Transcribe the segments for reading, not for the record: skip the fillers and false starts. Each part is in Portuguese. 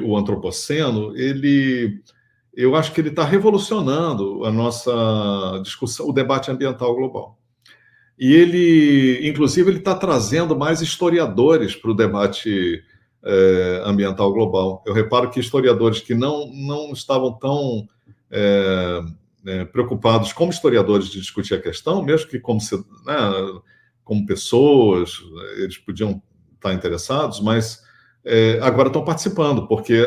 o antropoceno, eu acho que ele está revolucionando a nossa discussão, o debate ambiental global. E inclusive, ele está trazendo mais historiadores para o debate ambiental global. Eu reparo que historiadores que não estavam tão preocupados como historiadores de discutir a questão, mesmo que como pessoas, eles podiam estar interessados, mas agora estão participando, porque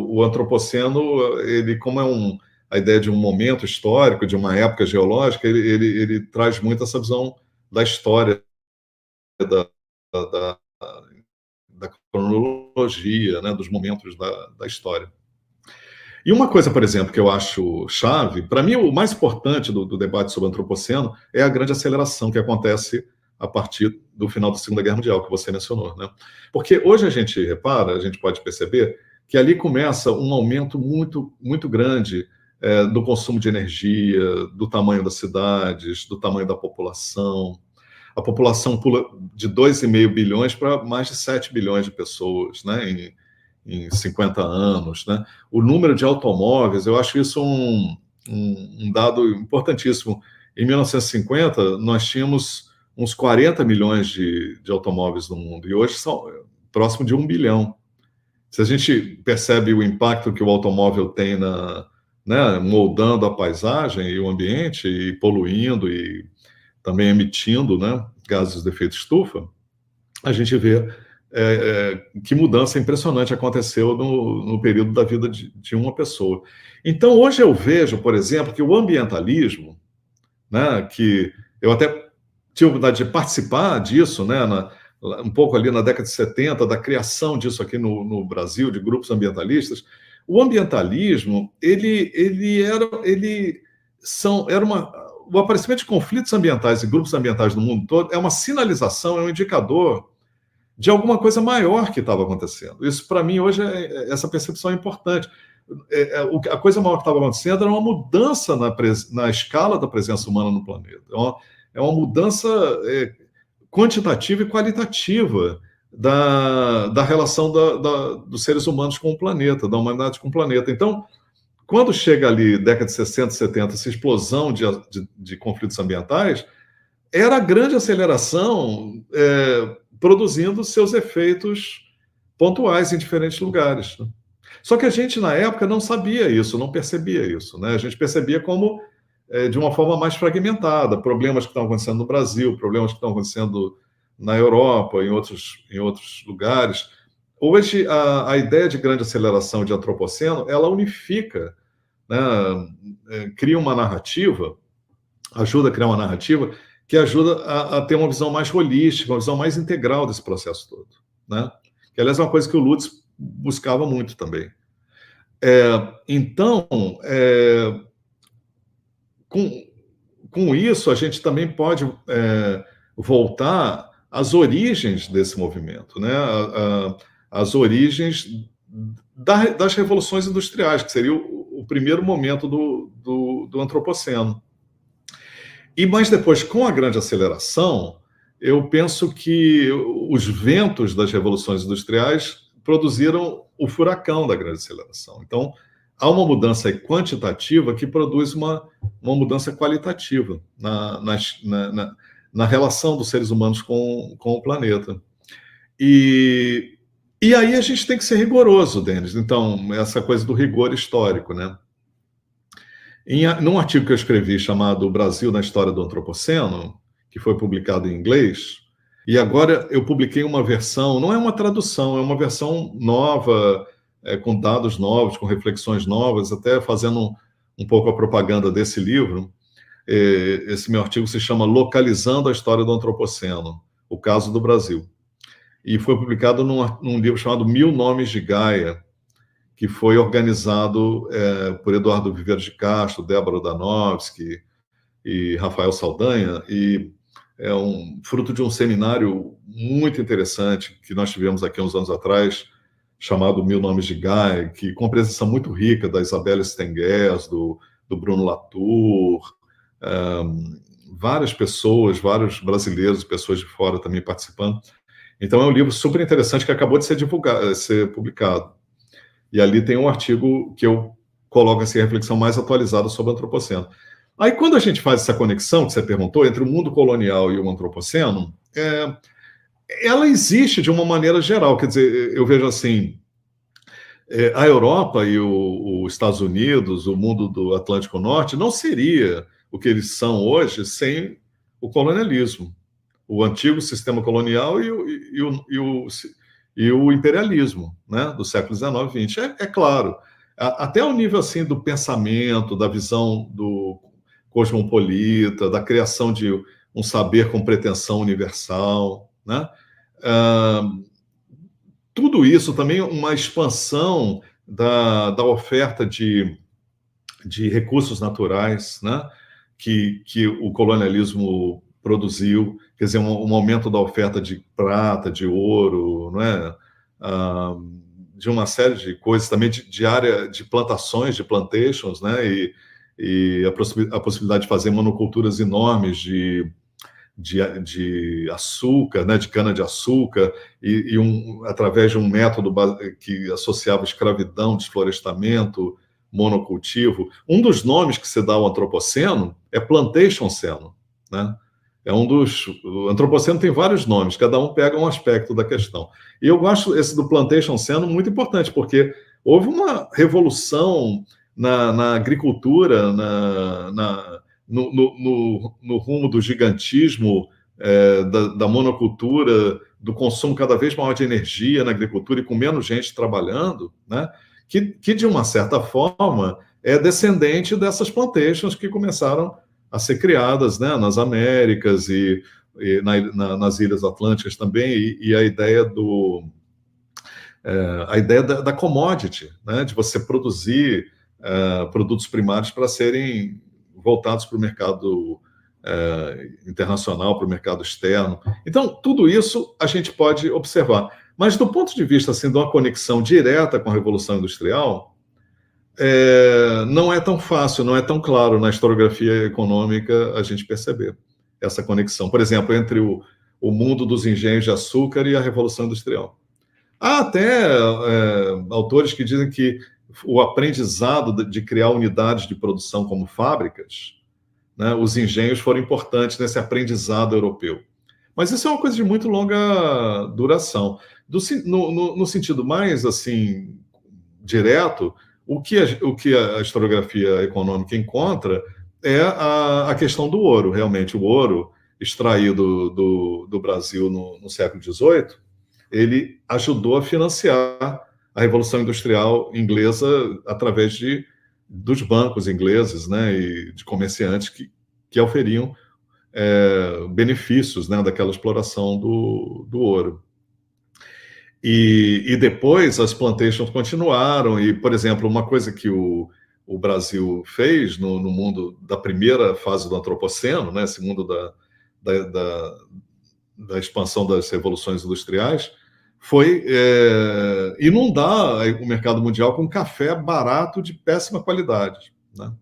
o antropoceno, ele, como a ideia de um momento histórico, de uma época geológica, ele traz muito essa visão da história, da cronologia, né, dos momentos da história. E uma coisa, por exemplo, que eu acho chave, para mim o mais importante do debate sobre o antropoceno é a grande aceleração que acontece a partir do final da Segunda Guerra Mundial, que você mencionou, né? Porque hoje a gente pode perceber que ali começa um aumento muito, muito grande do consumo de energia, do tamanho das cidades, do tamanho da população. A população pula de 2,5 bilhões para mais de 7 bilhões de pessoas, né, em 50 anos. Né? O número de automóveis, eu acho isso um dado importantíssimo. Em 1950, nós tínhamos uns 40 milhões de automóveis no mundo, e hoje são próximo de 1 bilhão. Se a gente percebe o impacto que o automóvel tem moldando a paisagem e o ambiente, e poluindo, e também emitindo, né, gases de efeito estufa, a gente vê que mudança impressionante aconteceu no período da vida de uma pessoa. Então, hoje eu vejo, por exemplo, que o ambientalismo, né, que eu até tive a oportunidade de participar disso, né, um pouco ali na década de 70, da criação disso aqui no Brasil, de grupos ambientalistas. O ambientalismo, o aparecimento de conflitos ambientais e grupos ambientais no mundo todo é uma sinalização, é um indicador de alguma coisa maior que estava acontecendo. Isso, para mim, hoje, essa percepção é importante. A coisa maior que estava acontecendo era uma mudança na escala da presença humana no planeta. É uma mudança quantitativa e qualitativa da relação dos seres humanos com o planeta, da humanidade com o planeta. Então, quando chega ali, década de 60, 70, essa explosão de conflitos ambientais, era a grande aceleração produzindo seus efeitos pontuais em diferentes lugares. Só que a gente, na época, não sabia isso, não percebia isso. Né? A gente percebia como de uma forma mais fragmentada, problemas que estão acontecendo no Brasil, problemas que estão acontecendo na Europa, em outros lugares. Hoje, a ideia de grande aceleração de antropoceno, ela unifica, né, cria uma narrativa, ajuda a criar uma narrativa que ajuda a ter uma visão mais holística, uma visão mais integral desse processo todo. Né? Que, aliás, é uma coisa que o Lutz buscava muito também. Então, com isso, a gente também pode voltar às origens desse movimento, né? As origens das revoluções industriais, que seria o primeiro momento do antropoceno. Mas depois, com a grande aceleração, eu penso que os ventos das revoluções industriais produziram o furacão da grande aceleração. Então, há uma mudança quantitativa que produz uma mudança qualitativa na relação dos seres humanos com o planeta. E aí a gente tem que ser rigoroso, Denis. Então, essa coisa do rigor histórico, né? Num artigo que eu escrevi chamado O Brasil na História do Antropoceno, que foi publicado em inglês, e agora eu publiquei uma versão, não é uma tradução, é uma versão nova, com dados novos, com reflexões novas, até fazendo um pouco a propaganda desse livro. Esse meu artigo se chama Localizando a História do Antropoceno, o Caso do Brasil. E foi publicado num livro chamado Mil Nomes de Gaia, que foi organizado por Eduardo Viveiro de Castro, Débora Danowski e Rafael Saldanha, e é fruto de um seminário muito interessante que nós tivemos aqui uns anos atrás, chamado Mil Nomes de Gaia, com presença muito rica da Isabelle Stenguers, do Bruno Latour, várias pessoas, vários brasileiros, pessoas de fora também participando. Então é um livro super interessante que acabou de ser publicado. E ali tem um artigo que eu coloco assim, a reflexão mais atualizada sobre o antropoceno. Aí, quando a gente faz essa conexão que você perguntou entre o mundo colonial e o antropoceno, ela existe de uma maneira geral. Quer dizer, eu vejo assim, a Europa e os Estados Unidos, o mundo do Atlântico Norte, não seria o que eles são hoje sem o colonialismo, o antigo sistema colonial e o imperialismo, né, do século XIX e XX. É claro, até o nível assim do pensamento, da visão do cosmopolita, da criação de um saber com pretensão universal, né? Tudo isso também uma expansão da oferta de recursos naturais, né? Que o colonialismo produziu, quer dizer, um aumento da oferta de prata, de ouro, não é? De uma série de coisas também de área de plantações, de plantations, né? E a possibilidade de fazer monoculturas enormes de açúcar, né, de cana-de-açúcar, através de um método que associava escravidão, desflorestamento, monocultivo. Um dos nomes que se dá ao antropoceno é plantation-ceno, né? O antropoceno tem vários nomes, cada um pega um aspecto da questão. E eu gosto esse do plantation-ceno muito importante, porque houve uma revolução na agricultura, no rumo do gigantismo, da monocultura, do consumo cada vez maior de energia na agricultura e com menos gente trabalhando, né? Que de uma certa forma é descendente dessas plantations que começaram a ser criadas, né, nas Américas nas Ilhas Atlânticas também, e a ideia da commodity, né, de você produzir produtos primários para serem voltados para o mercado internacional, para o mercado externo. Então, tudo isso a gente pode observar. Mas, do ponto de vista assim, de uma conexão direta com a Revolução Industrial, não é tão fácil, não é tão claro na historiografia econômica a gente perceber essa conexão. Por exemplo, entre o mundo dos engenhos de açúcar e a Revolução Industrial. Há até autores que dizem que o aprendizado de criar unidades de produção como fábricas, né, os engenhos foram importantes nesse aprendizado europeu. Mas isso é uma coisa de muito longa duração. No sentido mais assim direto, o que a historiografia econômica encontra é a questão do ouro, realmente. O ouro extraído do Brasil no século XVIII, ele ajudou a financiar a Revolução Industrial inglesa através dos bancos ingleses, né, e de comerciantes que oferiam benefícios, né, daquela exploração do ouro. E depois as plantations continuaram, e, por exemplo, uma coisa que o Brasil fez no mundo da primeira fase do antropoceno, né, esse mundo da expansão das revoluções industriais, foi inundar o mercado mundial com café barato de péssima qualidade, né?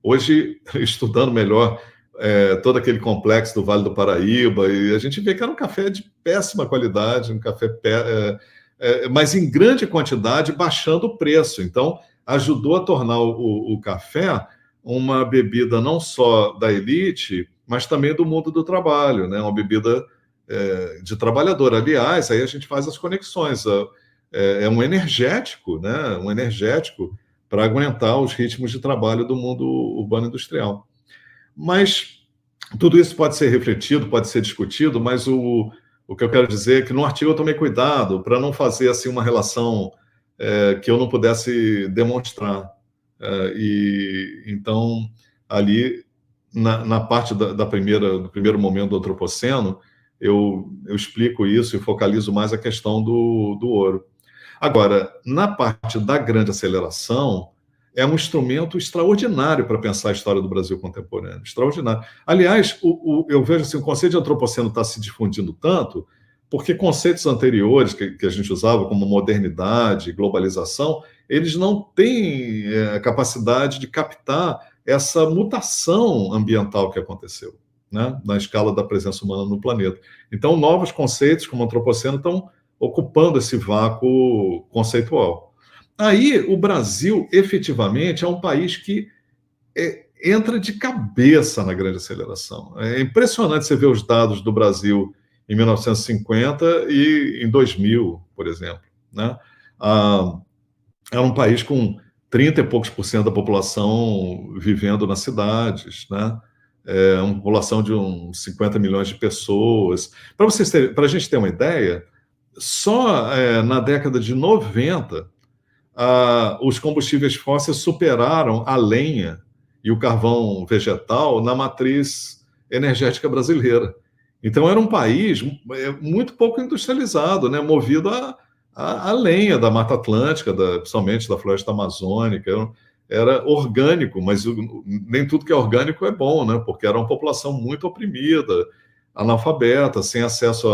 Hoje, estudando melhor todo aquele complexo do Vale do Paraíba, e a gente vê que era um café de péssima qualidade, um café mas em grande quantidade, baixando o preço. Então, ajudou a tornar o café uma bebida não só da elite, mas também do mundo do trabalho, né? Uma bebida de trabalhador. Aliás, aí a gente faz as conexões. É um energético, né? Um energético para aguentar os ritmos de trabalho do mundo urbano industrial. Mas tudo isso pode ser refletido, pode ser discutido, mas o que eu quero dizer é que no artigo eu tomei cuidado para não fazer assim uma relação que eu não pudesse demonstrar. Então, ali, na parte do primeiro momento do antropoceno, eu explico isso e focalizo mais a questão do ouro. Agora, na parte da grande aceleração, é um instrumento extraordinário para pensar a história do Brasil contemporâneo. Extraordinário. Aliás, eu vejo assim, o conceito de antropoceno está se difundindo tanto, porque conceitos anteriores que a gente usava, como modernidade, globalização, eles não têm a capacidade de captar essa mutação ambiental que aconteceu, né, na escala da presença humana no planeta. Então, novos conceitos como antropoceno estão ocupando esse vácuo conceitual. Aí, o Brasil, efetivamente, é um país que entra de cabeça na grande aceleração. É impressionante você ver os dados do Brasil em 1950 e em 2000, por exemplo, né? Era um país com 30 e poucos por cento da população vivendo nas cidades, né? Uma população de uns 50 milhões de pessoas. Para a gente ter uma ideia, só na década de 90, os combustíveis fósseis superaram a lenha e o carvão vegetal na matriz energética brasileira. Então, era um país muito pouco industrializado, né? Movido a lenha da Mata Atlântica, principalmente da floresta amazônica. Era orgânico, mas nem tudo que é orgânico é bom, né? Porque era uma população muito oprimida, analfabeta, sem acesso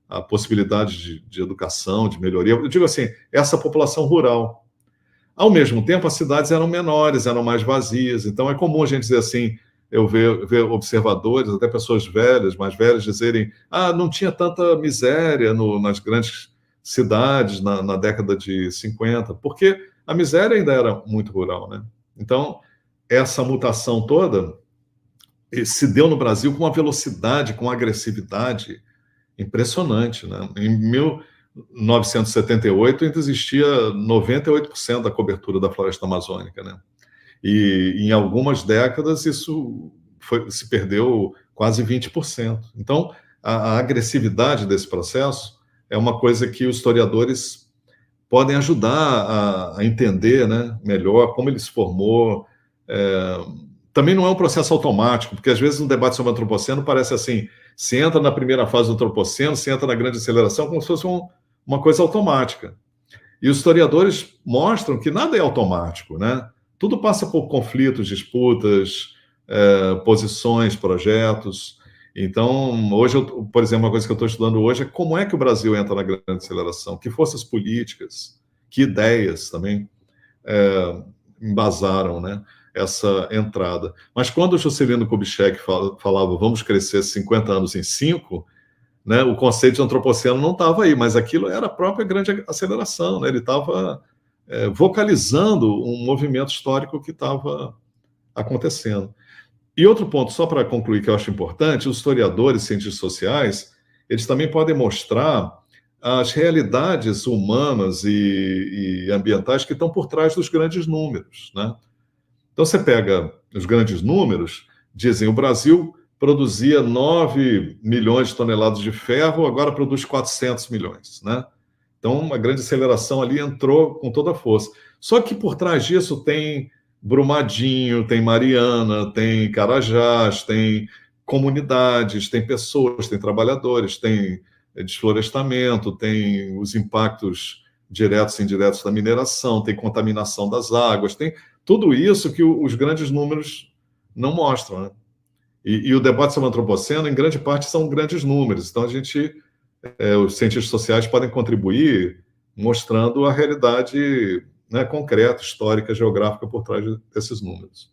a possibilidades de educação, de melhoria. Eu digo assim, essa população rural. Ao mesmo tempo, as cidades eram menores, eram mais vazias. Então, é comum a gente dizer assim, eu ver observadores, até pessoas velhas, mais velhas, dizerem não tinha tanta miséria nas grandes cidades na década de 50, porque a miséria ainda era muito rural, né? Então, essa mutação toda se deu no Brasil com uma velocidade, com uma agressividade impressionante, né? Em 1978 ainda existia 98% da cobertura da floresta amazônica, né? E em algumas décadas isso se perdeu quase 20%. Então, a agressividade desse processo é uma coisa que os historiadores podem ajudar a entender, né, melhor como ele se formou. Também não é um processo automático, porque às vezes no debate sobre o antropoceno parece assim, se entra na primeira fase do antropoceno, se entra na grande aceleração, como se fosse uma coisa automática. E os historiadores mostram que nada é automático, né? Tudo passa por conflitos, disputas, posições, projetos. Então, hoje, por exemplo, uma coisa que eu estou estudando hoje é como é que o Brasil entra na grande aceleração, que forças políticas, que ideias também embasaram, né, essa entrada. Mas quando o Juscelino Kubitschek falava vamos crescer 50 anos em 5, né, o conceito de antropoceno não estava aí, mas aquilo era a própria grande aceleração, né? Ele estava vocalizando um movimento histórico que estava acontecendo. E outro ponto, só para concluir, que eu acho importante, os historiadores, cientistas sociais, eles também podem mostrar as realidades humanas e ambientais que estão por trás dos grandes números, né? Então, você pega os grandes números, dizem o Brasil produzia 9 milhões de toneladas de ferro, agora produz 400 milhões, né? Então, uma grande aceleração ali entrou com toda a força. Só que por trás disso tem Brumadinho, tem Mariana, tem Carajás, tem comunidades, tem pessoas, tem trabalhadores, tem desflorestamento, tem os impactos diretos e indiretos da mineração, tem contaminação das águas, tem tudo isso que os grandes números não mostram, né? E o debate sobre o antropoceno, em grande parte, são grandes números. Então, os cientistas sociais podem contribuir mostrando a realidade, né, concreta, histórica, geográfica por trás desses números.